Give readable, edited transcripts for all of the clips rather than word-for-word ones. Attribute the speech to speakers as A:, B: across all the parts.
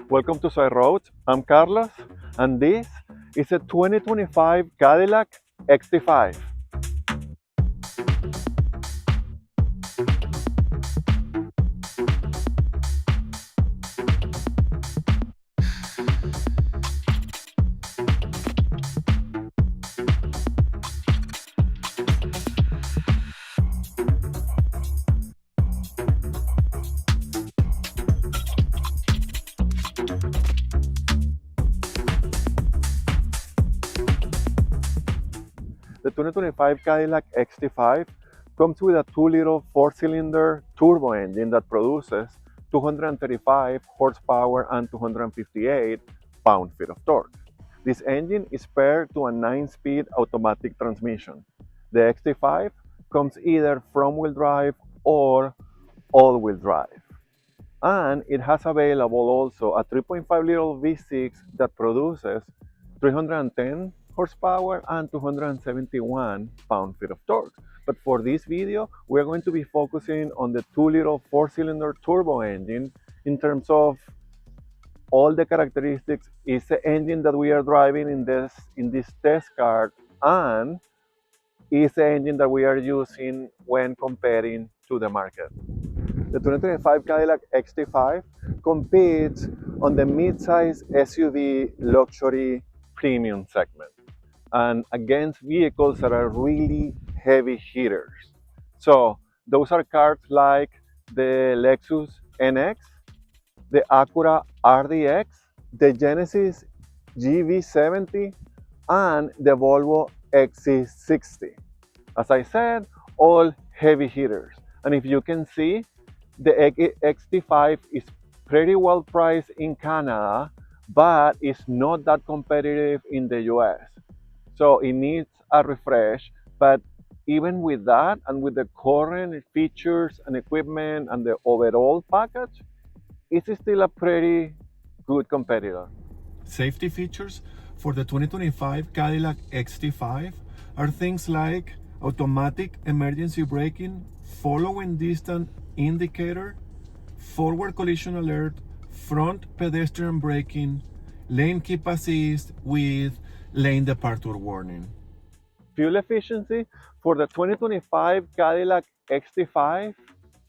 A: Welcome to Side Roads. I'm Carlos, and this is a 2025 Cadillac XT5. The 2025 Cadillac XT5 comes with a 2-liter 4-cylinder turbo engine that produces 235 horsepower and 258 pound-feet of torque. This engine is paired to a 9-speed automatic transmission. The XT5 comes either front-wheel drive or all-wheel drive. And it has available also a 3.5-liter V6 that produces 310 horsepower and 271 pound-feet of torque. But for this video, we're going to be focusing on the 2-liter 4-cylinder turbo engine in terms of all the characteristics. Is the engine that we are driving in this test car, and is the engine that we are using when comparing to the market. The 2025 Cadillac XT5 competes on the mid-size SUV luxury premium segment and against vehicles that are really heavy hitters. So those are cars like the Lexus NX, the Acura RDX, the Genesis GV70, and the Volvo XC60. As I said, all heavy hitters. And if you can see, the XT5 is pretty well priced in Canada, but it's not that competitive in the US. So it needs a refresh, but even with that and with the current features and equipment and the overall package, it's still a pretty good competitor.
B: Safety features for the 2025 Cadillac XT5 are things like automatic emergency braking, following distance indicator, forward collision alert, front pedestrian braking, lane keep assist with lane departure warning.
A: Fuel efficiency for the 2025 Cadillac XT5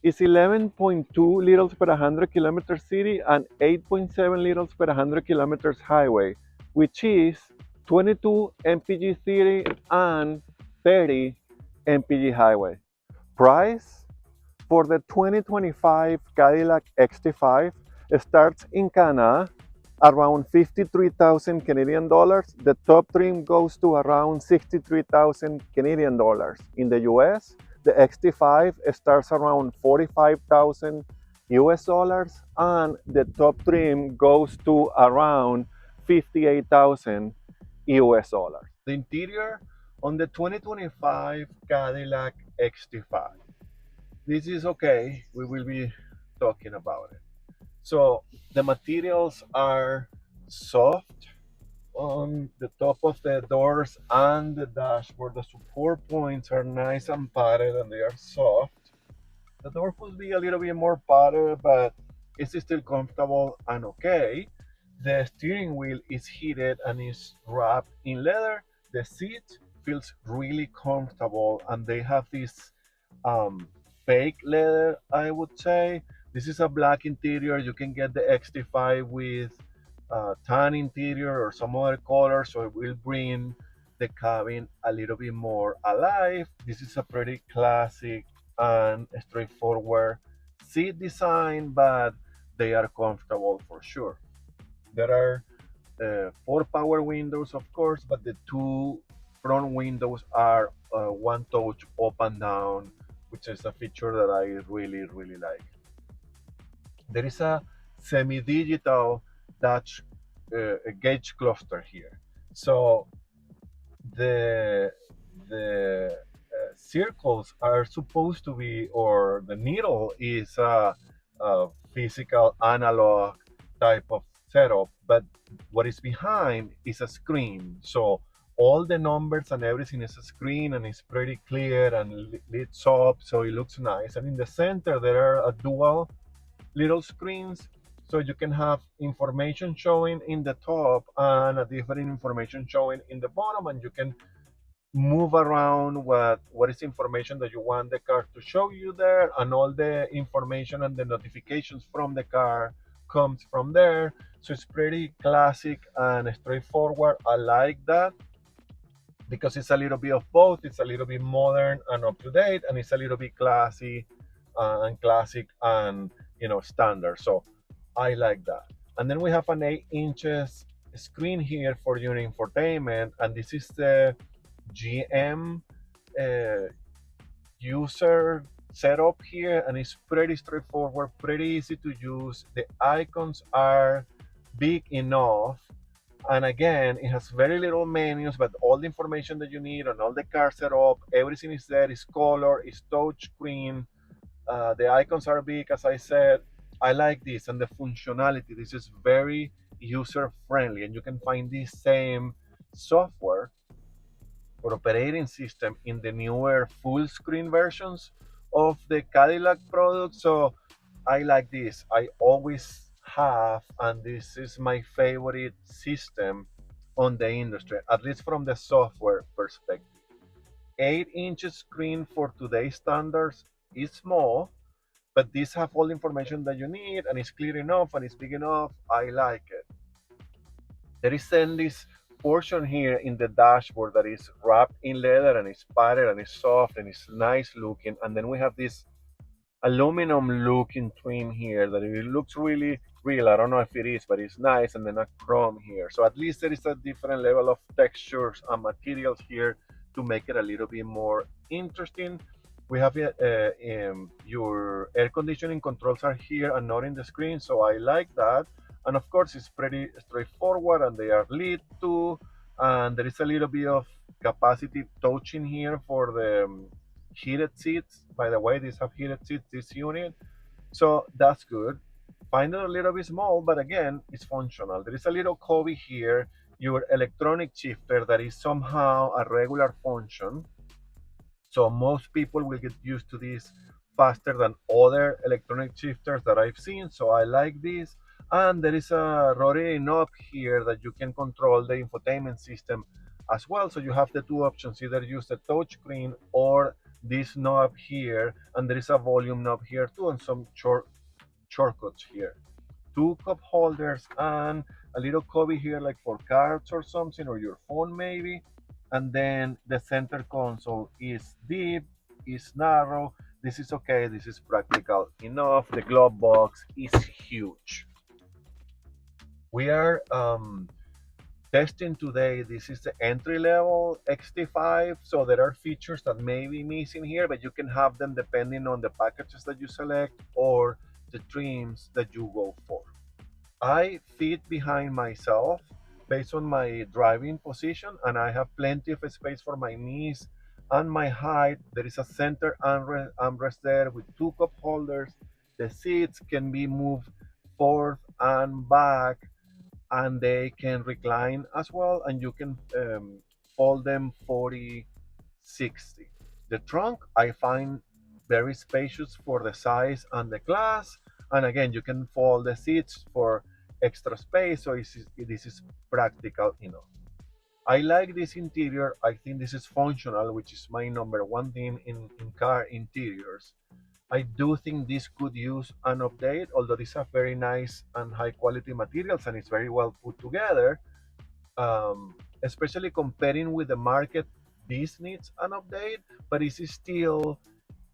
A: is 11.2 liters per 100 kilometers city and 8.7 liters per 100 kilometers highway, which is 22 mpg city and 30 mpg highway. Price for the 2025 Cadillac XT5 starts in Canada around 53,000 Canadian dollars. The top trim goes to around 63,000 Canadian dollars. In the US, the XT5 starts around 45,000 US dollars, and the top trim goes to around 58,000 US dollars. The interior on the 2025 Cadillac XT5. This is okay, we will be talking about it. So the materials are soft on the top of the doors and the dashboard. The support points are nice and padded and they are soft. The door could be a little bit more padded, but it's still comfortable and okay. The steering wheel is heated and is wrapped in leather. The seat feels really comfortable and they have this fake leather, I would say. This is a black interior. You can get the XT5 with tan interior or some other color, so it will bring the cabin a little bit more alive. This is a pretty classic and straightforward seat design, but they are comfortable for sure. There are 4 power windows, of course, but the 2 front windows are one touch up and down, which is a feature that I really like. There is a semi-digital Dutch gauge cluster here. So the circles are supposed to be, or the needle is a physical analog type of setup, but what is behind is a screen. So all the numbers and everything is a screen and it's pretty clear and lights up, so it looks nice. And in the center there are a dual little screens, So you can have information showing in the top and a different information showing in the bottom, and you can move around what is information that you want the car to show you there, and all the information and the notifications from the car comes from there. So it's pretty classic and straightforward. I like that because it's a little bit of both. It's a little bit modern and up to date, and it's a little bit classy and classic and standard. So I like that. And then we have an 8 inches screen here for your infotainment, and this is the GM uh, user setup here, and it's pretty straightforward, pretty easy to use. The icons are big enough, and again, it has very little menus, but all the information that you need on all the car setup, everything is there. It's color, it's touch screen. The icons are big, as I said. I like this and the functionality. This is very user friendly, and you can find this same software or operating system in the newer full screen versions of the Cadillac product. So I like this. I always have, and this is my favorite system on the industry, at least from the software perspective. 8 inches screen for today's standards is small, but these have all the information that you need, and it's clear enough and it's big enough. I like it. There is then this portion here in the dashboard that is wrapped in leather, and it's padded and it's soft and it's nice looking. And then we have this aluminum looking trim here that it looks really real. I don't know if it is, but it's nice. And then a chrome here. So at least there is a different level of textures and materials here to make it a little bit more interesting. We have your air conditioning controls are here and not in the screen, so I like that. And of course, it's pretty straightforward, and they are lit too. And there is a little bit of capacitive touching here for the heated seats. By the way, these have heated seats, this unit. So that's good. Find it a little bit small, but again, it's functional. There is a little cubby here, your electronic shifter that is somehow a regular function. So most people will get used to this faster than other electronic shifters that I've seen. So I like this. And there is a rotating knob here that you can control the infotainment system as well. So you have the two options, either use the touchscreen or this knob here. And there is a volume knob here too, and some shortcuts here. Two cup holders and a little cubby here, like for cards or something, or your phone maybe. And then the center console is deep, is narrow. This is okay, this is practical enough. The glove box is huge. We are testing today. This is the entry level XT5, so there are features that may be missing here, but you can have them depending on the packages that you select or the trims that you go for. I fit behind myself based on my driving position, and I have plenty of space for my knees and my height. There is a center armrest there with two cup holders. The seats can be moved forth and back, and they can recline as well, and you can fold them 40/60. The trunk I find very spacious for the size and the class, and again, you can fold the seats for extra space, so this is practical enough. I like this interior. I think this is functional, which is my number one thing in car interiors. I do think this could use an update, although these are very nice and high quality materials, and it's very well put together. Especially comparing with the market, this needs an update, but it's still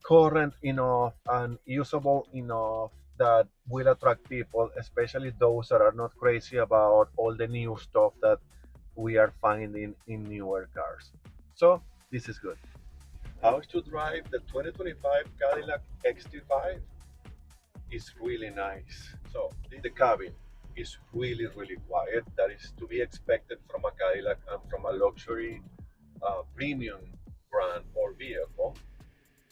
A: current enough and usable enough that will attract people, especially those that are not crazy about all the new stuff that we are finding in newer cars. So this is good. How to drive the 2025 Cadillac XT5 is really nice. So the cabin is really, really quiet. That is to be expected from a Cadillac and from a luxury premium brand or vehicle,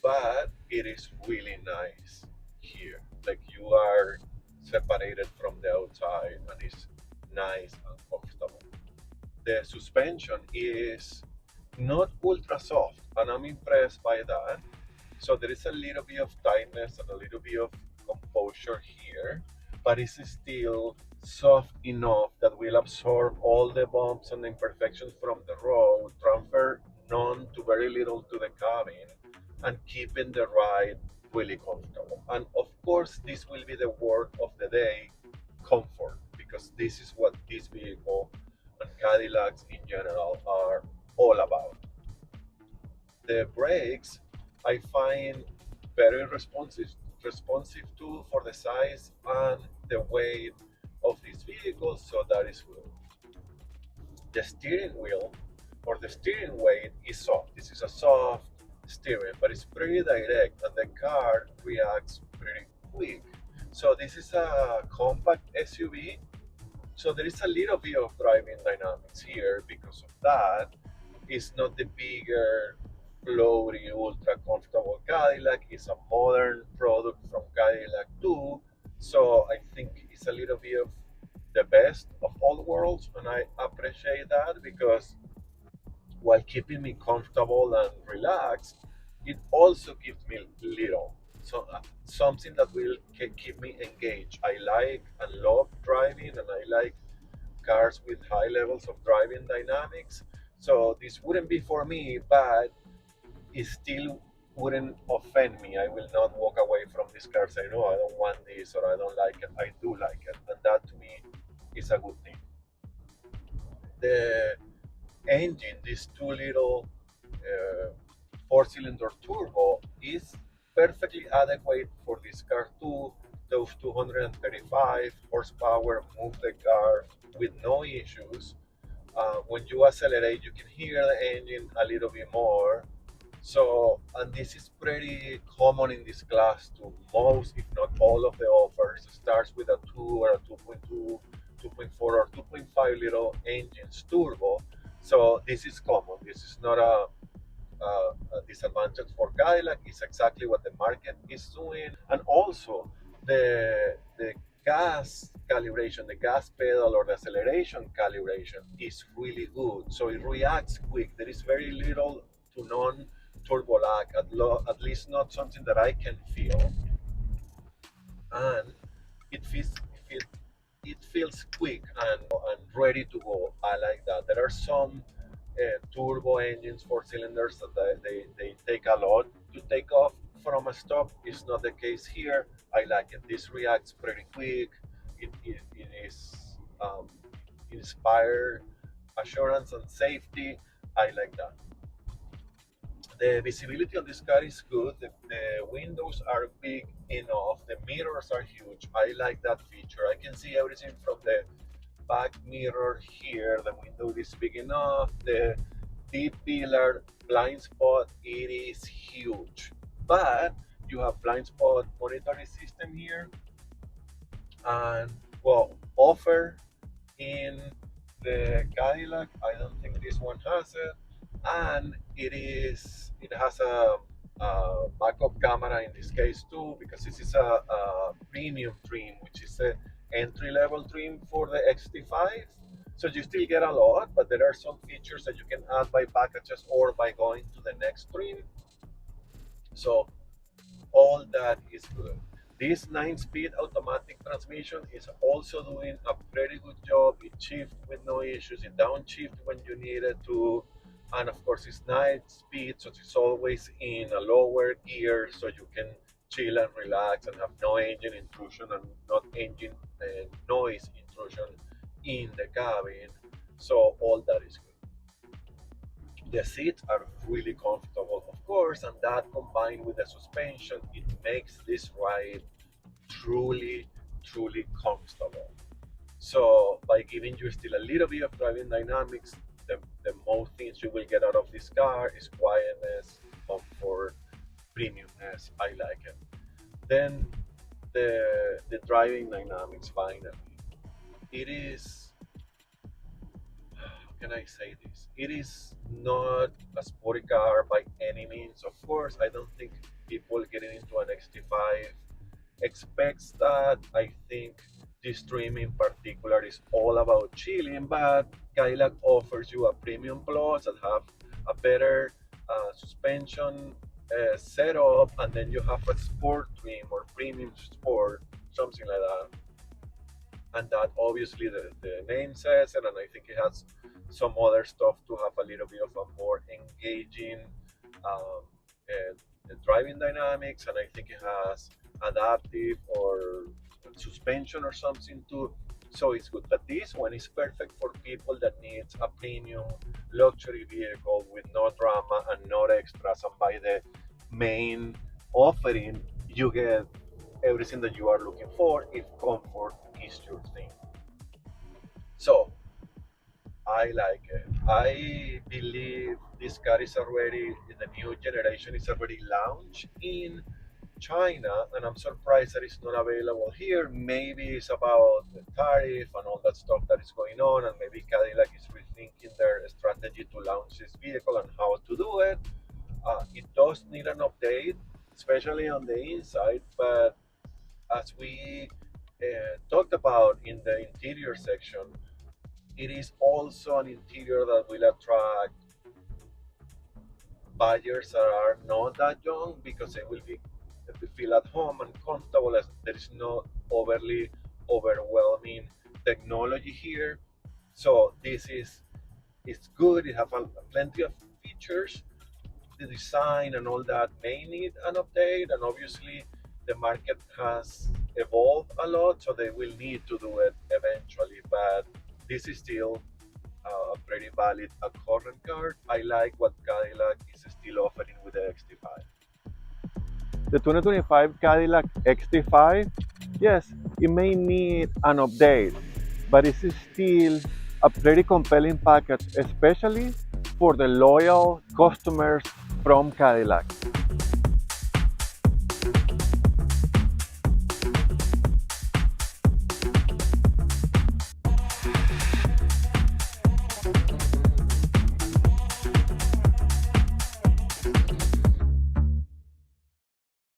A: but it is really nice here. Like you are separated from the outside, and it's nice and comfortable. The suspension is not ultra soft, and I'm impressed by that. So there is a little bit of tightness and a little bit of composure here, but it's still soft enough that will absorb all the bumps and imperfections from the road, transfer none to very little to the cabin, and keeping the ride really comfortable. And of course, this will be the word of the day, comfort, because this is what this vehicle and Cadillacs in general are all about. The brakes I find very responsive too for the size and the weight of this vehicle, so that is good. The steering wheel or the steering weight is soft. This is a soft steering, but it's pretty direct and the car reacts pretty quick. So this is a compact SUV, so there is a little bit of driving dynamics here because of that. It's not the bigger, floaty, ultra comfortable Cadillac. It's a modern product from Cadillac too. So I think it's a little bit of the best of all worlds, and I appreciate that because while keeping me comfortable and relaxed, it also gives me little. So something that will keep me engaged. I like and love driving, and I like cars with high levels of driving dynamics. So this wouldn't be for me, but it still wouldn't offend me. I will not walk away from this car saying, "No, I don't want this," or "I don't like it." I do like it, and that to me is a good thing. The engine, this 2 liter four-cylinder turbo, is perfectly adequate for this car too. Those 235 horsepower move the car with no issues. When you accelerate, you can hear the engine a little bit more. So, and this is pretty common in this class too. Most, if not all, of the offers starts with a 2 or a 2.2, 2.4 or 2.5 little engines turbo. So this is common. This is not a disadvantage for Cadillac. It's exactly what the market is doing. And also the gas calibration, the gas pedal or the acceleration calibration is really good. So it reacts quick. There is very little to none turbo lag, at least not something that I can feel. And it feels it, it feels quick and ready to go. I like that. There are some turbo engines, four cylinders, that they take a lot to take off from a stop. It's not the case here. I like it. This reacts pretty quick. It is inspired assurance and safety. I like that. The visibility on this car is good. The windows are big enough. The mirrors are huge. I like that feature. I can see everything from the back mirror here. The window is big enough. The D-pillar blind spot, it is huge. But you have blind spot monitoring system here, and well, offer in the Cadillac. I don't think this one has it, and it has a backup camera in this case too, because this is a premium trim, which is a entry level trim for the XT5. So you still get a lot, but there are some features that you can add by packages or by going to the next trim. So all that is good. This 9-speed automatic transmission is also doing a pretty good job. It shifts with no issues, it downshift when you need it to, and of course it's 9 speed, so it's always in a lower gear, so you can chill and relax and have no engine intrusion and not engine noise intrusion in the cabin. So all that is good. The seats are really comfortable, of course, and that combined with the suspension, it makes this ride truly, truly comfortable. So by giving you still a little bit of driving dynamics, the most things you will get out of this car is quietness, comfort, premiumness. I like it. Then the driving dynamics finally. It is, how can I say this? It is not a sporty car by any means. Of course, I don't think people getting into an XT5 expects that. I think this trim in particular is all about chilling, but Cadillac offers you a premium plus that have a better suspension setup, and then you have a sport trim or premium sport, something like that.
B: and that obviously the name says it, and I think it has some other stuff to have a little bit of a more engaging um, driving dynamics, and I think it has adaptive or suspension or something too. So it's good, but this one is perfect for people that needs a premium luxury vehicle with no drama and no extras, and by the main offering you get everything that you are looking for if comfort is your thing. So I like it. I believe this car is already, the new generation is already launched in China, and I'm surprised that it's not available here. Maybe it's about the tariff and all that stuff that is going on, and maybe Cadillac is rethinking their strategy to launch this vehicle and how to do it. It does need an update, especially on the inside, but as we talked about in the interior section, it is also an interior that will attract buyers that are not that young because they will be feel at home and comfortable as there is no overly overwhelming technology here. So this is it's good. It have plenty of features. The design and all that may need an update, and obviously the market has evolved a lot, so they will need to do it eventually. But this is still pretty valid a current card. I like what Cadillac is still offering with the XT5.
A: The 2025 Cadillac XT5, yes, it may need an update, but it's still a pretty compelling package, especially for the loyal customers from Cadillac.